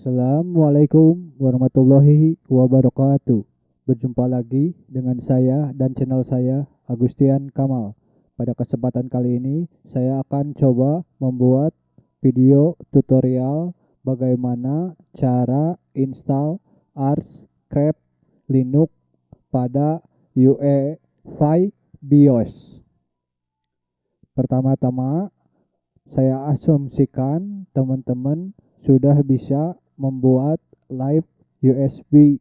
Assalamualaikum warahmatullahi wabarakatuh. Berjumpa lagi dengan saya dan channel saya, Agustian Kamal. Pada kesempatan kali ini, saya akan coba membuat video tutorial bagaimana cara install Archscript Linux pada UEFI BIOS. Pertama-tama, saya asumsikan teman-teman sudah bisa membuat live USB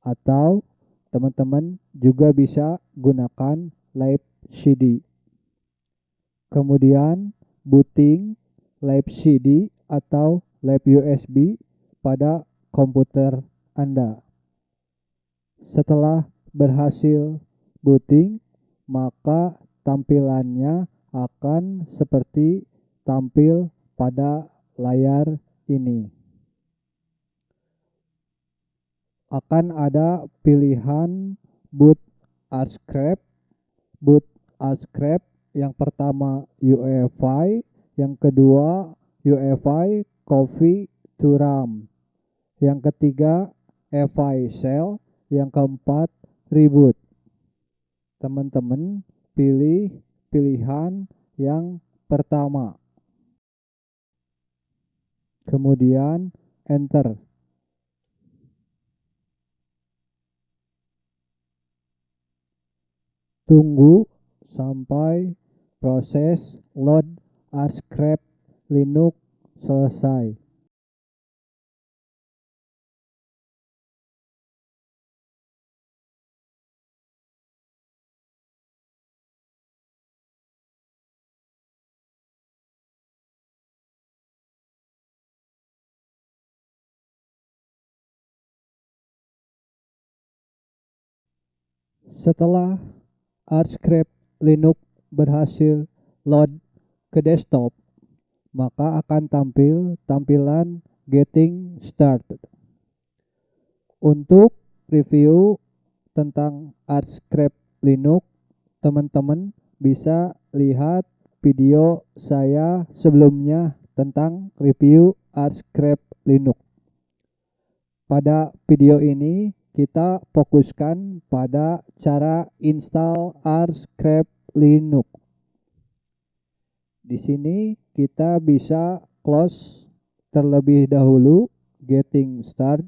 atau teman-teman juga bisa gunakan live CD. Kemudian booting live CD atau live USB pada komputer Anda. Setelah berhasil booting, maka tampilannya akan seperti tampil pada layar ini. Akan ada pilihan boot Archscript. Boot Archscript yang pertama UEFI, yang kedua UEFI Coffee to RAM, yang ketiga EFI Shell, yang keempat Reboot. Teman-teman pilih pilihan yang pertama. Kemudian enter. Tunggu sampai proses load Archscript Linux selesai. Setelah Archscript Linux berhasil load ke desktop, maka akan tampil tampilan Getting Started. Untuk review tentang Archscript Linux, teman-teman bisa lihat video saya sebelumnya tentang review Archscript Linux. Pada video ini kita fokuskan pada cara install Archscript Linux. Di sini kita bisa close terlebih dahulu Getting Start.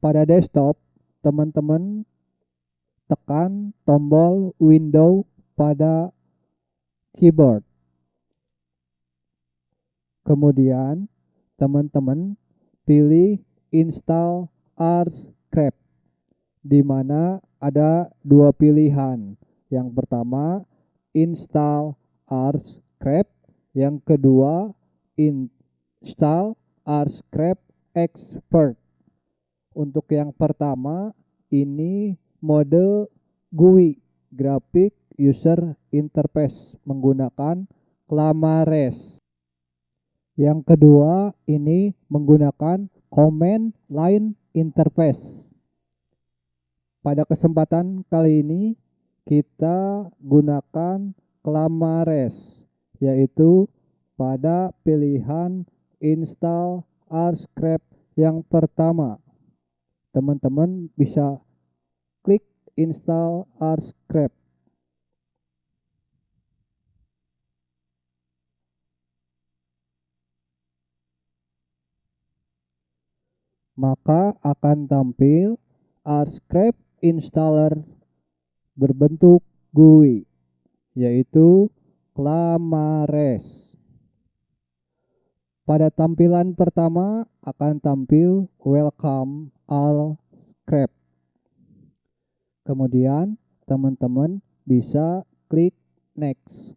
Pada desktop, teman-teman tekan tombol Window pada keyboard. Kemudian teman-teman pilih Install Archscript, di mana ada dua pilihan. Yang pertama Install Archscript, yang kedua Install Archscript Expert. Untuk yang pertama ini mode GUI, Graphic User Interface, menggunakan CLAMARES. Yang kedua ini menggunakan Command Line Interface. Pada kesempatan kali ini kita gunakan CLAMARES, yaitu pada pilihan Install Archscript yang pertama. Teman-teman bisa klik Install Archscript. Maka akan tampil Archscript Installer berbentuk GUI, yaitu CLAMARES. Pada tampilan pertama akan tampil Welcome Archscript. Kemudian teman-teman bisa klik Next.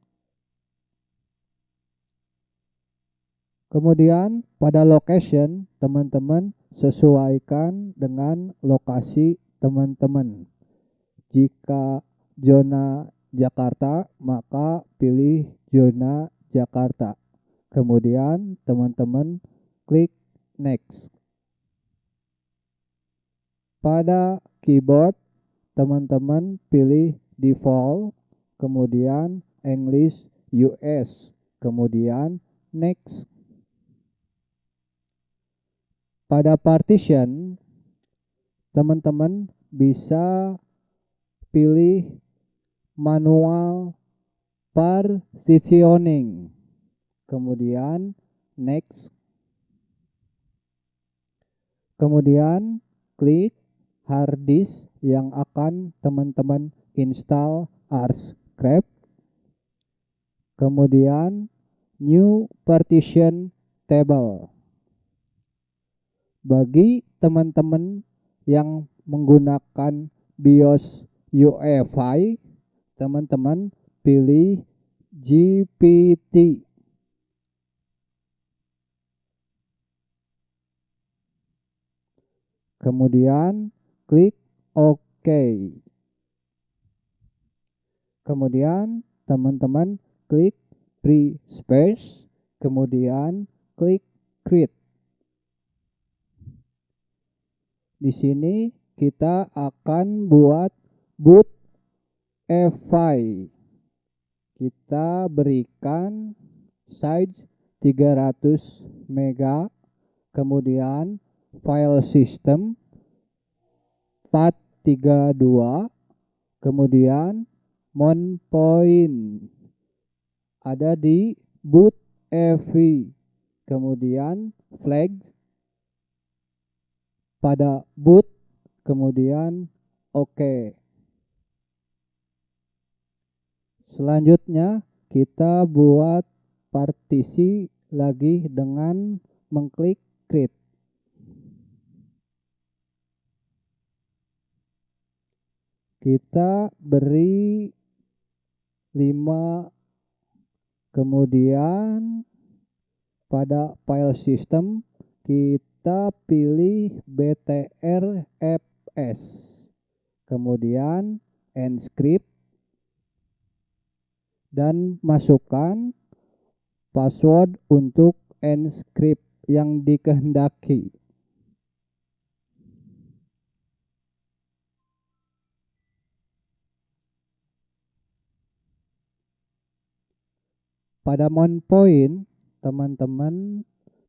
Kemudian pada location, teman-teman sesuaikan dengan lokasi teman-teman. Jika zona Jakarta, maka pilih zona Jakarta. Kemudian teman-teman klik Next. Pada keyboard, teman-teman pilih Default, kemudian English US, kemudian Next. Pada partition, teman-teman bisa pilih manual partitioning, kemudian next, kemudian klik hard disk yang akan teman-teman install Archscript, kemudian new partition table. Bagi teman-teman yang menggunakan BIOS UEFI, teman-teman pilih GPT. Kemudian klik OK. Kemudian teman-teman klik free space, kemudian klik create. Di sini kita akan buat boot EFI. Kita berikan size 300 MB, kemudian file system FAT32, kemudian mount point ada di boot EFI, kemudian flag pada boot, kemudian OK. Selanjutnya kita buat partisi lagi dengan mengklik create. Kita beri 5, kemudian pada file system kita pilih BTRFS, kemudian encrypt dan masukkan password untuk encrypt yang dikehendaki. Pada mount point, teman-teman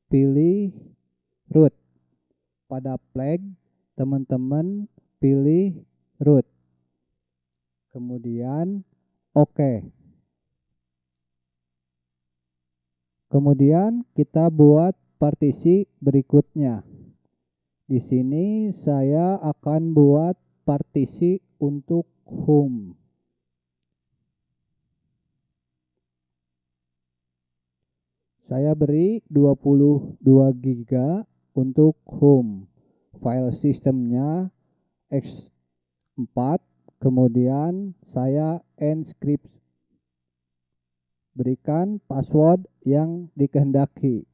pilih root. Pada flag, teman-teman pilih root. Kemudian OK. Kemudian kita buat partisi berikutnya. Di sini saya akan buat partisi untuk home. Saya beri 22 GB untuk home. File sistemnya X4, kemudian saya encrypt. Berikan password yang dikehendaki.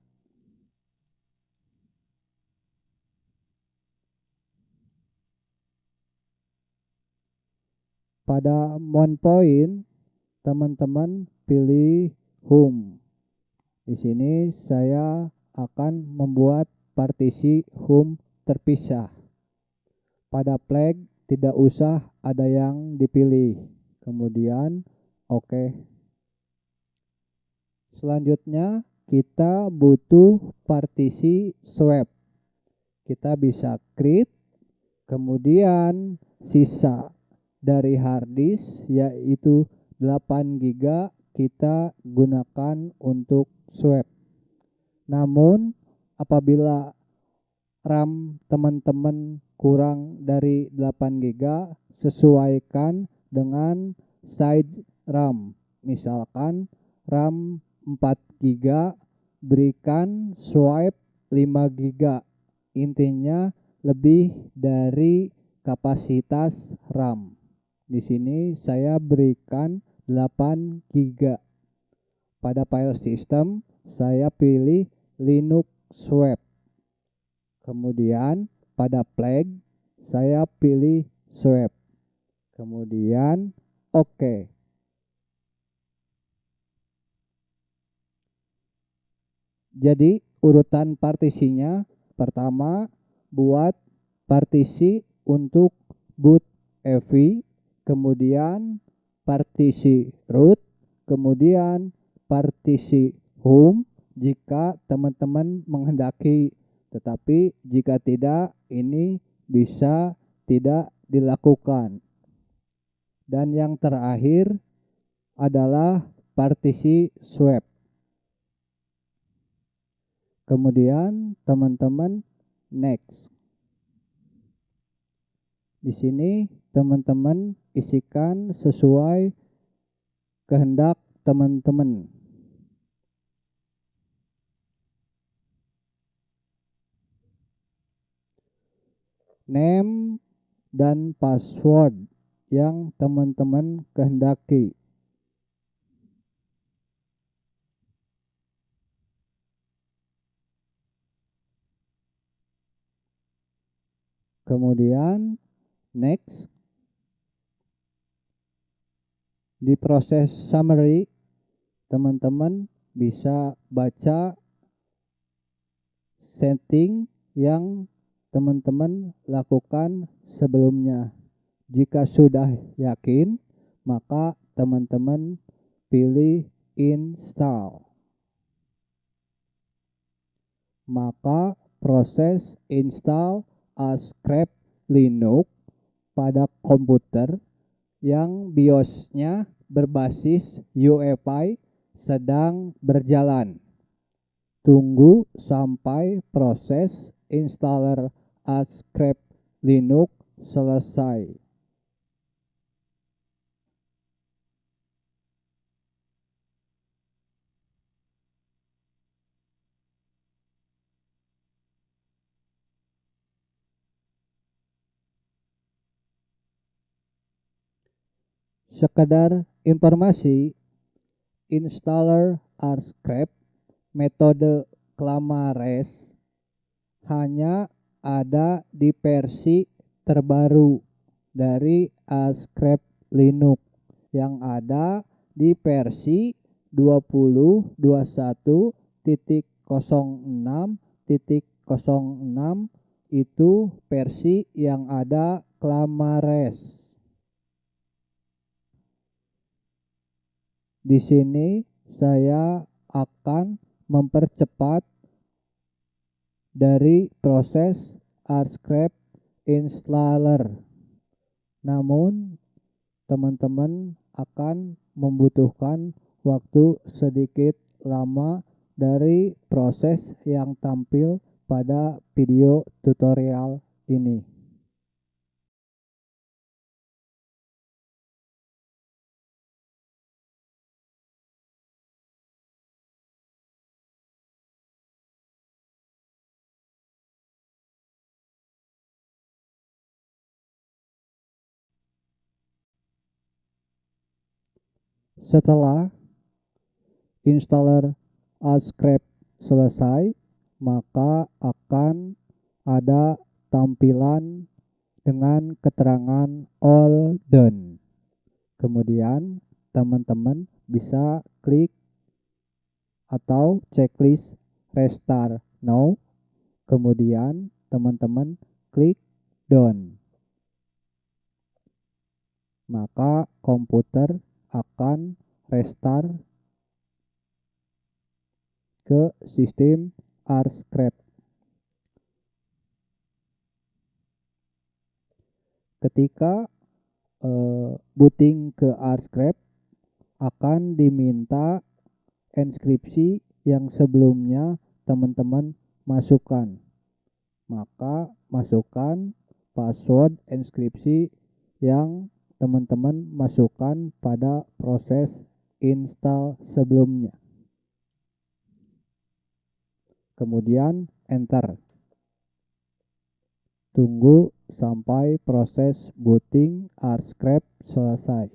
Pada mount point, teman-teman pilih home. Di sini saya akan membuat partisi home terpisah. Pada flag tidak usah ada yang dipilih. Kemudian OK. Selanjutnya kita butuh partisi swap. Kita bisa create, kemudian sisa dari hard disk yaitu 8 GB kita gunakan untuk swap. Namun apabila RAM teman-teman kurang dari 8 GB, sesuaikan dengan size RAM. Misalkan RAM 4 GB, berikan swipe 5 GB. Intinya lebih dari kapasitas RAM. Di sini saya berikan 8 GB. Pada file system saya pilih Linux swap. Kemudian pada flag saya pilih swap. Kemudian OK. Jadi urutan partisinya, pertama buat partisi untuk boot EFI, kemudian partisi root, kemudian partisi home jika teman-teman menghendaki Tetapi jika tidak, ini bisa tidak dilakukan. Dan yang terakhir adalah partisi swap. Kemudian teman-teman next. Di sini teman-teman isikan sesuai kehendak teman-teman. Name dan password yang teman-teman kehendaki. Kemudian next. Di proses summary, teman-teman bisa baca setting yang teman-teman lakukan sebelumnya. Jika sudah yakin, maka teman-teman pilih install. Maka proses install Ascrap Linux pada komputer yang BIOS-nya berbasis UEFI sedang berjalan. Tunggu sampai proses installer Ascrap Linux selesai. Sekedar informasi, installer Ascrap metode ClamRes hanya ada di versi terbaru dari Ascrap Linux, yang ada di versi 2021.06.06 itu versi yang ada ClamRes. Di sini saya akan mempercepat dari proses Ascrap installer. Namun teman-teman akan membutuhkan waktu sedikit lama dari proses yang tampil pada video tutorial ini. Setelah installer Ascrap selesai, maka akan ada tampilan dengan keterangan all done. Kemudian teman-teman bisa klik atau checklist restart now. Kemudian teman-teman klik done. Maka komputer akan restart ke sistem Ascrap. Ketika booting ke Ascrap, akan diminta inskripsi yang sebelumnya teman-teman masukkan. Maka masukkan password inskripsi yang teman-teman masukkan pada proses install sebelumnya. Kemudian enter. Tunggu sampai proses booting Ascrap selesai.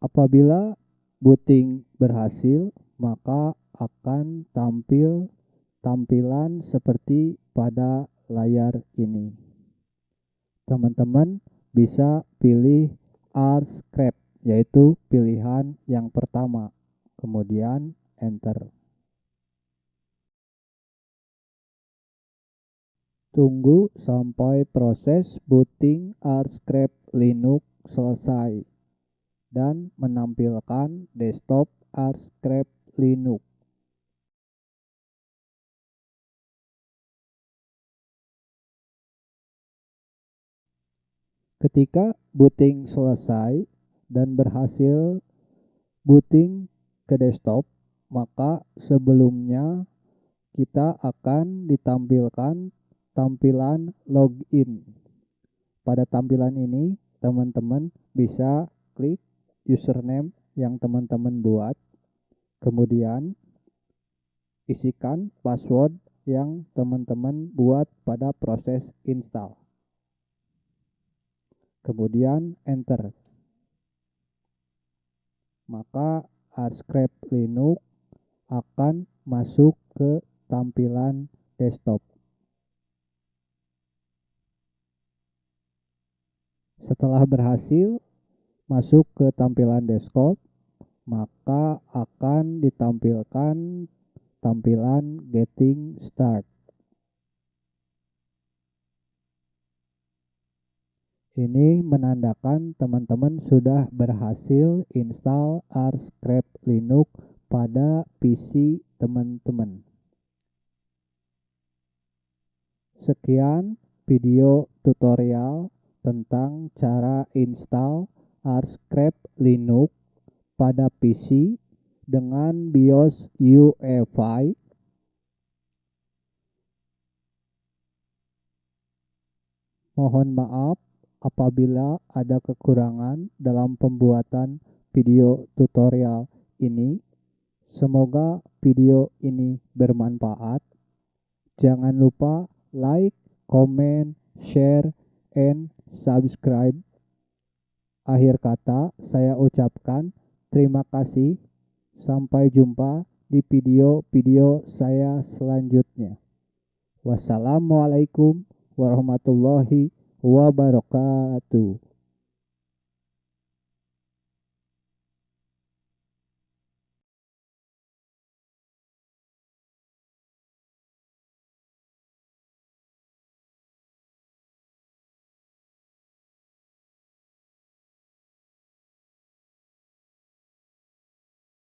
Apabila booting berhasil, maka akan tampil tampilan seperti pada layar ini. Teman-teman bisa pilih Ascrap, yaitu pilihan yang pertama, kemudian enter. Tunggu sampai proses booting ArchScript Linux selesai dan menampilkan desktop ArchScript Linux. Ketika booting selesai dan berhasil booting ke desktop, maka sebelumnya kita akan ditampilkan tampilan login. Pada tampilan ini, teman-teman bisa klik username yang teman-teman buat, kemudian isikan password yang teman-teman buat pada proses install. Kemudian enter. Maka ArchScript Linux akan masuk ke tampilan desktop. Setelah berhasil masuk ke tampilan desktop, maka akan ditampilkan tampilan Getting Start. Ini menandakan teman-teman sudah berhasil install ArchScript Linux pada PC teman-teman. Sekian video tutorial tentang cara install ArchScript Linux pada PC dengan BIOS UEFI. Mohon maaf apabila ada kekurangan dalam pembuatan video tutorial ini. Semoga video ini bermanfaat. Jangan lupa like, comment, share, and subscribe. Akhir kata saya ucapkan terima kasih. Sampai jumpa di video-video saya selanjutnya. Wassalamualaikum warahmatullahi wabarakatuh.